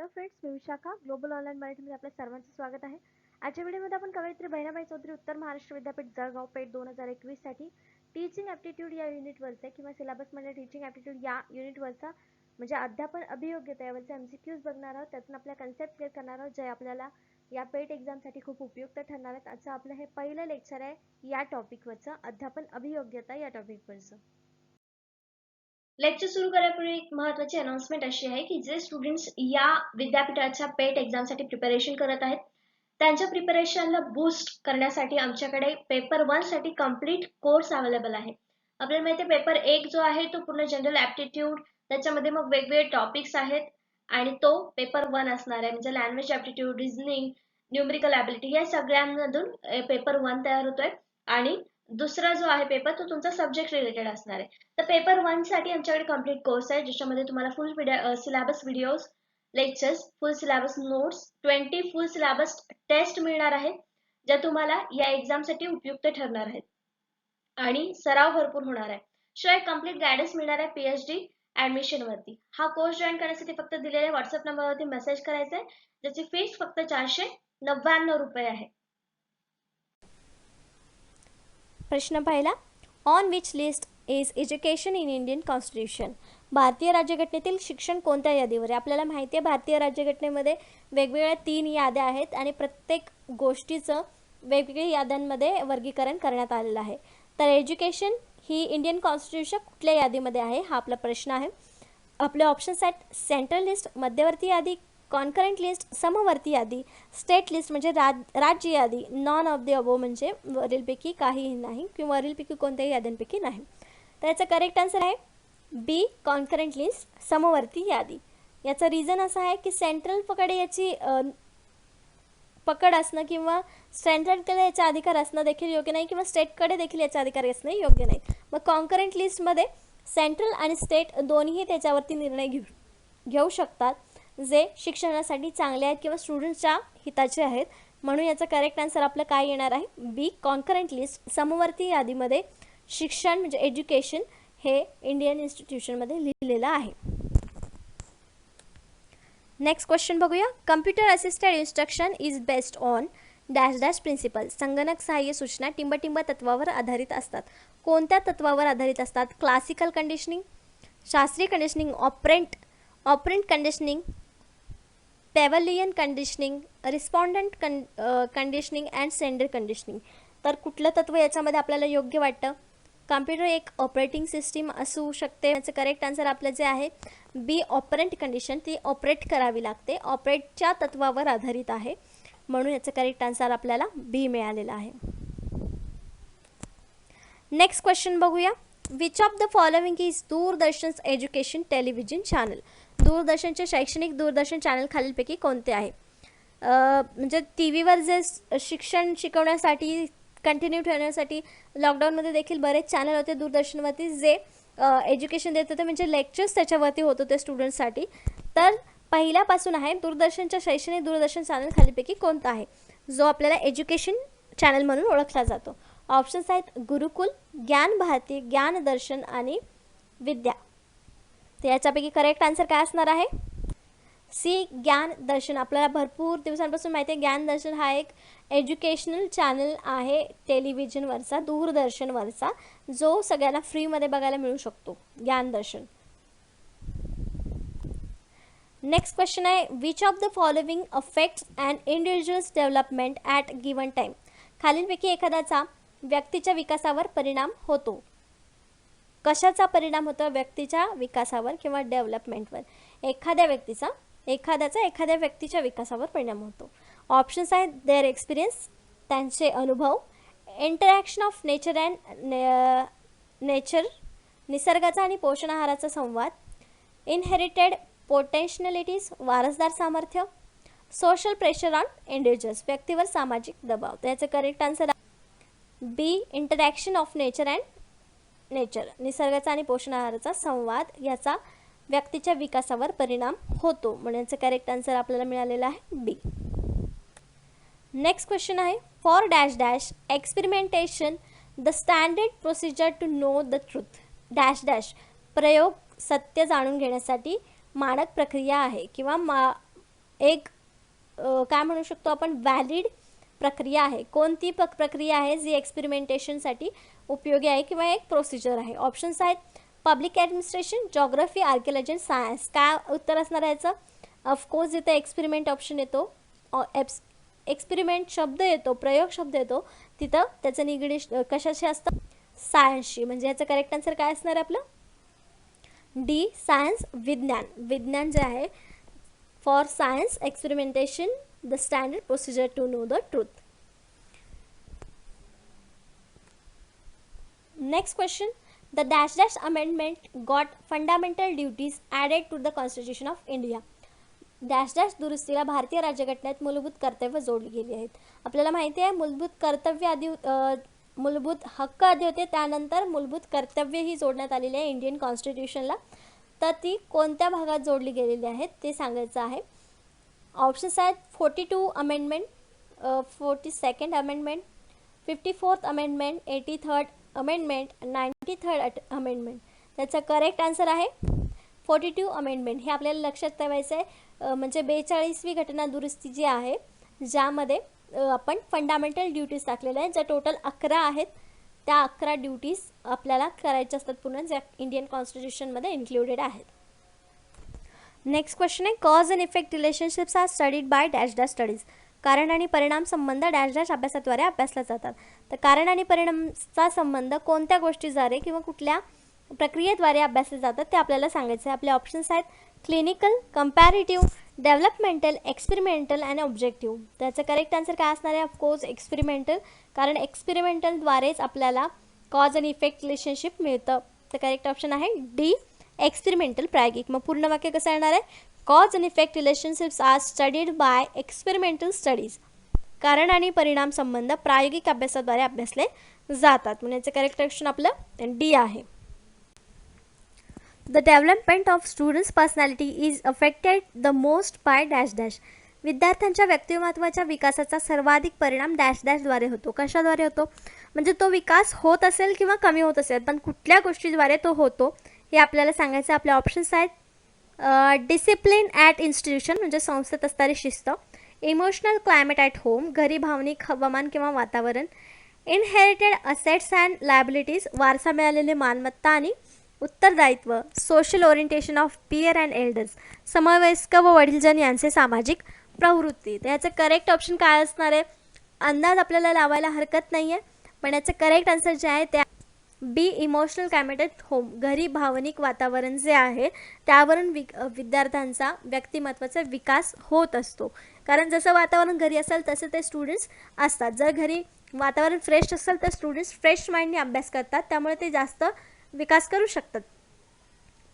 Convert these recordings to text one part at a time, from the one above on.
Hello friends, मी Vishakha global online मराठीमध्ये आपल्या सर्वांचं स्वागत आहे. आजच्या व्हिडिओमध्ये आपण कवयित्री बहिणाबाई चौधरी उत्तर महाराष्ट्र विद्यापीठ जळगाव पेठ 2021 साठी टीचिंग ॲप्टिट्यूड या युनिटवरचे किंवा सिलेबसमध्ये टीचिंग ॲप्टिट्यूड या युनिटवरचा म्हणजे अध्यापन अभियोग्यता यावरचे MCQs बघणार आहोत. त्यातून आपल्या कन्सेप्ट क्लिअर करणार आहोत जे आपल्याला या पेठ एक्झामसाठी खूप उपयुक्त ठरणार आहेत. आजचं आपलं हे पहिलं लेक्चर आहे या टॉपिकवरचं, अध्यापन अभियोग्यता या टॉपिकवरचं. लेक्चर सुरू करण्यापूर्वी एक महत्त्वाची अनाउन्समेंट अशी आहे की जे स्टुडंट्स या विद्यापीठाच्या पेट एक्झामसाठी प्रिपरेशन करत आहेत त्यांच्या प्रिपरेशनला बूस्ट करण्यासाठी आमच्याकडे पेपर 1 साठी कंप्लीट कोर्स अवेलेबल आहे. आपल्याला माहिती आहे पेपर 1 जो आहे तो पूर्ण जनरल ॲप्टिट्यूड, त्याच्यामध्ये मग वेगवेगळे टॉपिक्स आहेत आणि तो पेपर 1 असणार आहे. म्हणजे language aptitude, reasoning, numerical ability या सगळ्यांमधून पेपर 1 तयार होतोय आणि दुसरा जो आहे पेपर तो तुमचा सब्जेक्ट रिलेटेड असणार आहे. तर पेपर 1 साठी आमच्याकडे कंप्लीट कोर्स आहे ज्याच्यामध्ये तुम्हाला full syllabus videos, lectures, full syllabus notes, 20 full syllabus test मिळणार आहेत ज्या तुम्हाला या एक्झामसाठी उपयुक्त ठरणार आहेत आणि सराव भरपूर होणार आहे. शिवाय कंप्लीट गायडन्स मिळणार आहे PhD ऍडमिशन वरती. हा कोर्स जॉईन करण्यासाठी फक्त दिलेल्या व्हॉट्सअप नंबरवरती मेसेज करायचा आहे, ज्याची फीस फक्त 499 रुपये आहे. प्रश्न पहिला, on which list is education in Indian constitution. भारतीय राज्यघटनेतील शिक्षण कोणत्या यादीवर आहे? आपल्याला माहिती आहे भारतीय राज्यघटनेमध्ये वेगवेगळ्या 3 याद्या आहेत आणि प्रत्येक गोष्टीचं वेगवेगळ्या याद्यांमध्ये वर्गीकरण करण्यात आलेलं आहे. तर एज्युकेशन ही इंडियन कॉन्स्टिट्यूशन कुठल्या यादीमध्ये आहे हा आपला प्रश्न आहे. आपले ऑप्शन्स आहेत सेंट्रल लिस्ट, मध्यवर्ती यादी, कॉन्करंट लिस्ट, समवर्ती यादी, स्टेट लिस्ट म्हणजे राज्य यादी, नॉन ऑफ द अबो म्हणजे वरीलपैकी काहीही नाही किंवा वरीलपैकी कोणत्याही याद्यांपैकी नाही. तर याचा करेक्ट आन्सर आहे बी, कॉन्करंट लिस्ट, समवर्ती यादी. याचं रिझन असं आहे की सेंट्रलकडे याची पकड असणं किंवा सेंट्रलकडे याचा अधिकार असणं देखील योग्य नाही किंवा स्टेटकडे देखील याचा अधिकार असणं योग्य नाही. मग कॉन्करंट लिस्टमध्ये सेंट्रल आणि स्टेट दोन्ही त्याच्यावरती निर्णय घेऊ शकतात जे शिक्षणासाठी चांगले आहेत किंवा स्टुडंट्सच्या हिताचे आहेत. म्हणून याचा करेक्ट आन्सर आपलं काय येणार आहे बी, कॉन्करंट लिस्ट. समवर्ती यादीमध्ये शिक्षण म्हणजे एज्युकेशन हे इंडियन इन्स्टिट्यूशनमध्ये लिहिलेलं आहे. नेक्स्ट क्वेश्चन बघूया. Computer assisted instruction is based on dash dash principle. संगणक सहाय्य सूचना टिंबटिंब तत्वावर आधारित असतात. कोणत्या तत्वावर आधारित असतात? क्लासिकल कंडिशनिंग, शास्त्रीय conditioning, operant conditioning, Pavlovian conditioning, respondent conditioning and sender conditioning. तर कुठलं तत्व याच्यामध्ये आपल्याला योग्य वाटतं? कम्प्युटर एक ऑपरेटिंग सिस्टीम असू शकते. याचं करेक्ट आन्सर आपलं जे आहे बी, ऑपरेंट कंडिशन. ती ऑपरेट करावी लागते, ऑपरेटच्या तत्वावर आधारित आहे म्हणून याचं करेक्ट आन्सर आपल्याला बी मिळालेला आहे. नेक्स्ट क्वेश्चन बघूया. Which of the following is Doordarshan education television channel. दूरदर्शनचे शैक्षणिक दूरदर्शन चॅनल खालीलपैकी कोणते आहे? म्हणजे टी व्हीवर जे शिक्षण शिकवण्यासाठी कंटिन्यू ठेवण्यासाठी लॉकडाऊनमध्ये देखील बरेच चॅनल होते दूरदर्शनवरती जे एज्युकेशन देत होते, म्हणजे लेक्चर्स त्याच्यावरती होत होते स्टुडंट्ससाठी. तर पहिल्यापासून आहे दूरदर्शनच्या शैक्षणिक दूरदर्शन चॅनल खालीपैकी कोणता आहे जो आपल्याला एज्युकेशन चॅनल म्हणून ओळखला जातो? ऑप्शन्स आहेत गुरुकुल, ज्ञान भारती, ज्ञानदर्शन आणि विद्या. तर याच्यापैकी करेक्ट आन्सर काय असणार आहे? सी, ज्ञानदर्शन. आपल्याला भरपूर दिवसांपासून माहिती आहे ज्ञानदर्शन हा एक एज्युकेशनल चॅनल आहे टेलिव्हिजनवरचा, दूरदर्शनवरचा, जो सगळ्यांना फ्रीमध्ये बघायला मिळू शकतो, ज्ञानदर्शन. नेक्स्ट क्वेश्चन आहे which of the following affects and individuals development at given time. खालीलपैकी एखाद्याचा व्यक्तीच्या विकासावर परिणाम होतो. कशाचा परिणाम होतो? व्यक्तीच्या विकासावर किंवा डेव्हलपमेंटवर. एखाद्या व्यक्तीच्या विकासावर परिणाम होतो. ऑप्शन्स आहेत देअर एक्सपिरियन्स, त्यांचे अनुभव, interaction of nature and nature, निसर्गाचा आणि पोषण आहाराचा संवाद, इनहेरिटेड पोटेन्शियलिटीज, वारसदार सामर्थ्य, सोशल प्रेशर ऑन इंडिव्हिज्युअल्स, व्यक्तीवर सामाजिक दबाव. त्याचं correct answer B, interaction of nature and nature, निसर्गाचा आणि पोषण आहाराचा संवाद याचा व्यक्तीच्या विकासावर परिणाम होतो म्हणून याचं करेक्ट आन्सर आपल्याला मिळालेला आहे बी. नेक्स्ट क्वेश्चन आहे for dash dash experimentation the standard procedure to know the truth dash dash. प्रयोग सत्य जाणून घेण्यासाठी मानक प्रक्रिया आहे किंवा एक काय म्हणू शकतो आपण व्हॅलिड प्रक्रिया आहे. कोणती प्रक्रिया आहे जी एक्सपेरिमेंटेशनसाठी उपयोगी आहे किंवा एक प्रोसिजर आहे. ऑप्शन्स आहेत public administration, geography, archaeology, science. काय उत्तर असणार आहे याचं? ऑफकोर्स इथे एक्सपेरिमेंट ऑप्शन येतो. एक्सपेरिमेंट शब्द येतो, प्रयोग शब्द येतो, तिथं त्याचं निगडीत कशाशी असतं? सायन्सशी. म्हणजे याचं करेक्ट आन्सर काय असणार आहे आपलं? डी, सायन्स, विज्ञान. विज्ञान जे आहे for science experimentation the standard procedure to know the truth. Next question. The dash dash amendment got fundamental duties added to the Constitution of India. Dash dash दुरुस्तीला भारतीय राज्यघटनेत मूलभूत कर्तव्य जोडली गेली आहेत. आपल्याला माहिती आहे मूलभूत कर्तव्य आधी मूलभूत हक्क आधी होते, त्यानंतर मूलभूत कर्तव्यही जोडण्यात आलेली आहे इंडियन कॉन्स्टिट्यूशनला. तर ती कोणत्या भागात जोडली गेलेली आहेत ते सांगायचं आहे. ऑप्शन्स आहेत 42 amendment, 42nd amendment, 54th amendment, 83rd amendment, 93rd amendment. त्याचा करेक्ट आन्सर आहे 42 अमेंडमेंट. हे आपल्याला लक्षात ठेवायचं आहे. म्हणजे 42वी घटना दुरुस्ती जी आहे ज्यामध्ये आपण फंडामेंटल ड्युटीज टाकलेल्या आहेत, ज्या टोटल 11 आहेत. त्या 11 ड्युटीज आपल्याला करायच्या असतात पूर्ण, ज्या इंडियन कॉन्स्टिट्यूशनमध्ये इन्क्लुडेड आहेत. नेक्स्ट क्वेश्चन आहे cause and effect relationships are studied by dash dash studies. कारण आणि परिणाम संबंध डॅश डॅश अभ्यासाद्वारे अभ्यासला जातात. तर कारण आणि परिणामचा संबंध कोणत्या गोष्टीद्वारे किंवा कुठल्या प्रक्रियेद्वारे अभ्यासले जातात ते आपल्याला सांगायचं आहे. आपले ऑप्शन्स आहेत clinical, comparative, developmental, experimental and objective. त्याचं करेक्ट आन्सर काय असणार आहे? Of course experimental. कारण एक्सपेरिमेंटलद्वारेच आपल्याला कॉज आणि इफेक्ट रिलेशनशिप मिळतं. तर करेक्ट ऑप्शन आहे डी, एक्सपेरिमेंटल प्रायोगिक. मग पूर्ण वाक्य कसं येणार आहे? Cause and effect relationships are studied by experimental studies. कारण आणि परिणाम संबंध प्रायोगिक अभ्यासाद्वारे अभ्यासले जातात. म्हणजे याचं करेक्ट ऑप्शन आपलं डी आहे. The development of students' personality is affected the most by dash dash. विद्यार्थ्यांच्या व्यक्तिमत्वाच्या विकासाचा सर्वाधिक परिणाम डॅश डॅशद्वारे होतो. कशाद्वारे होतो? म्हणजे तो विकास होत असेल किंवा कमी होत असेल, पण कुठल्या गोष्टीद्वारे तो होतो हे आपल्याला सांगायचं. आपले ऑप्शन्स आहेत डिसिप्लिन ॲट इन्स्टिट्यूशन म्हणजे संस्थेत असणारी शिस्त, इमोशनल क्लायमेट ॲट होम घरी भावनिक हवामान किंवा वातावरण, इनहेरिटेड असेट्स अँड लायबिलिटीज वारसा मिळालेले मालमत्ता आणि उत्तरदायित्व, social orientation of peer and elders समवयस्क व वडीलजन यांचे सामाजिक प्रवृत्ती. तर याचं करेक्ट ऑप्शन काय असणार आहे? अंदाज आपल्याला लावायला हरकत नाही आहे, पण याचं करेक्ट आन्सर जे आहे ते बी, इमोशनल क्लायमेट ॲट होम घरी भावनिक वातावरण जे आहे त्यावरून विद्यार्थ्यांचा व्यक्तिमत्वाचा विकास होत असतो. कारण जसं वातावरण घरी असेल तसं ते स्टुडंट्स असतात. जर घरी वातावरण फ्रेश असेल तर स्टुडंट्स फ्रेश माइंडने अभ्यास करतात, त्यामुळे ते जास्त विकास करू शकतात.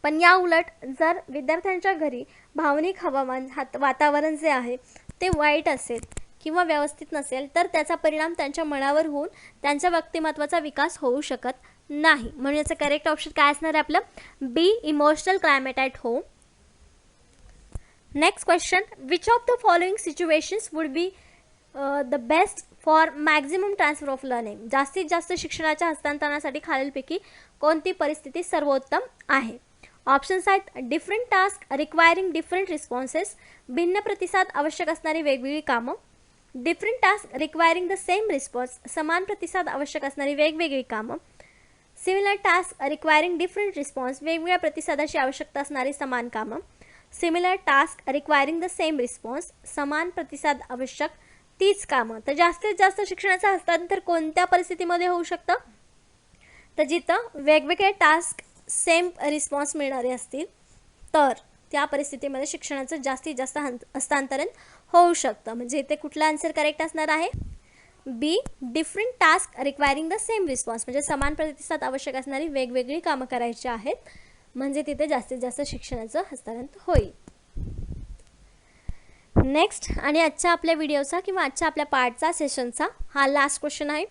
पण या उलट जर विद्यार्थ्यांच्या घरी भावनिक हवामान वातावरण जे आहे ते वाईट असेल किंवा व्यवस्थित नसेल तर त्याचा परिणाम त्यांच्या मनावर होऊन त्यांच्या व्यक्तिमत्वाचा विकास होऊ शकत नाही. म्हणून याचं करेक्ट ऑप्शन काय असणार आहे आपलं? B, emotional climate at home. Next question. Which of the following situations would be the best for maximum transfer of learning. जास्तीत जास्त शिक्षणाच्या हस्तांतरणासाठी खालीलपैकी कोणती परिस्थिती सर्वोत्तम आहे? ऑप्शन्स आहेत different task requiring different responses भिन्न प्रतिसाद आवश्यक असणारी वेगवेगळी कामं, different task requiring the same response समान प्रतिसाद आवश्यक असणारी वेगवेगळी कामं, similar task requiring different response वेगवेगळ्या प्रतिसादाची आवश्यकता असणारी समान कामं, similar task requiring the same response समान प्रतिसाद आवश्यक तीच कामं. तर जास्तीत जास्त शिक्षणाचं हस्तांतर कोणत्या परिस्थितीमध्ये होऊ शकतं? तर जिथं वेगवेगळे टास्क सेम रिस्पॉन्स मिळणारे असतील तर त्या परिस्थितीमध्ये शिक्षणाचं जास्तीत जास्त हस्तांतरण होऊ शकतं. म्हणजे इथे कुठला आन्सर करेक्ट असणार आहे? B, different task requiring the same response म्हणजे समान प्रतिसाद आवश्यक असणारी वेगवेगळी कामं करायची आहेत, म्हणजे तिथे जास्तीत जास्त शिक्षणाचं हस्तांतरण होईल. नेक्स्ट आणि आजच्या आपल्या व्हिडिओचा किंवा आजच्या आपल्या पार्टचा सेशनचा हा लास्ट क्वेश्चन आहे,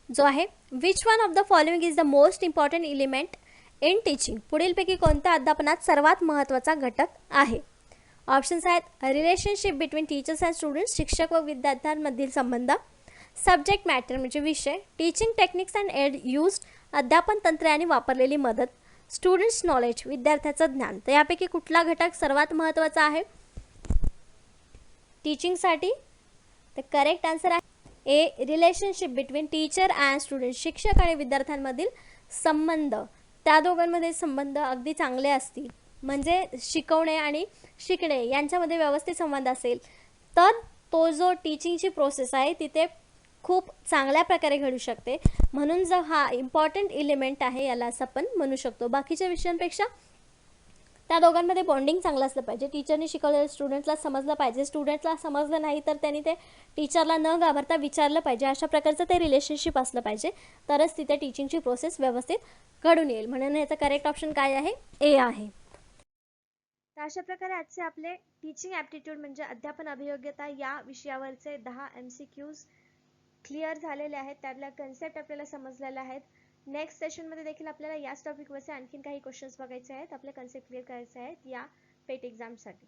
जो आहे which one of the following is the most important element in teaching. पुढीलपैकी कोणत्या अध्यापनात सर्वात महत्त्वाचा घटक आहे? ऑप्शन्स आहेत relationship between teachers and students शिक्षक व विद्यार्थ्यांमधील संबंध, सब्जेक्ट मॅटर म्हणजे विषय, teaching techniques and aid used अध्यापन तंत्रे आणि वापरलेली मदत, स्टुडंट्स नॉलेज विद्यार्थ्याचं ज्ञान. तर यापैकी कुठला घटक सर्वात महत्त्वाचा आहे? टीचिंगसाठी तर करेक्ट आन्सर आहे ए relationship between teacher and student. शिक्षक आणि विद्यार्थ्यांमधील संबंध, त्या दोघांमध्ये संबंध अगदी चांगले असतील, म्हणजे शिकवणे आणि शिकणे यांच्यामध्ये व्यवस्थित संबंध असेल तर तो जो टीचिंगची प्रोसेस आहे तिथे खूप चांगल्या प्रकारे घडू शकते. म्हणून जो हा इम्पॉर्टंट एलिमेंट आहे याला असं आपण म्हणू शकतो. बाकीच्या विषयांपेक्षा त्या दोघांमध्ये बॉन्डिंग चांगलं असलं पाहिजे. टीचरने शिकवलेलं स्टुडंट्सला समजलं पाहिजे, स्टुडंट्सला समजलं नाही तर त्यांनी ते टीचरला न घाबरता विचारलं पाहिजे. अशा प्रकारचं ते रिलेशनशिप असलं पाहिजे, तरच तिथे टीचिंगची प्रोसेस व्यवस्थित घडून येईल. म्हणून याचं करेक्ट ऑप्शन काय आहे? ए आहे. तर अशा प्रकारे आजचे आपले टीचिंग ॲप्टिट्यूड म्हणजे अध्यापन अभियोग्यता या विषयावरचे 10 MCQs क्लिअर झालेले आहेत. त्यातल्या कन्सेप्ट आपल्याला समजलेल्या आहेत. नेक्स्ट सेशनमध्ये देखील आपल्याला याच टॉपिकवरचे आणखीन काही क्वेश्चन्स बघायचे आहेत, आपले कन्सेप्ट क्लिअर करायचे आहेत या पेट एक्झामसाठी.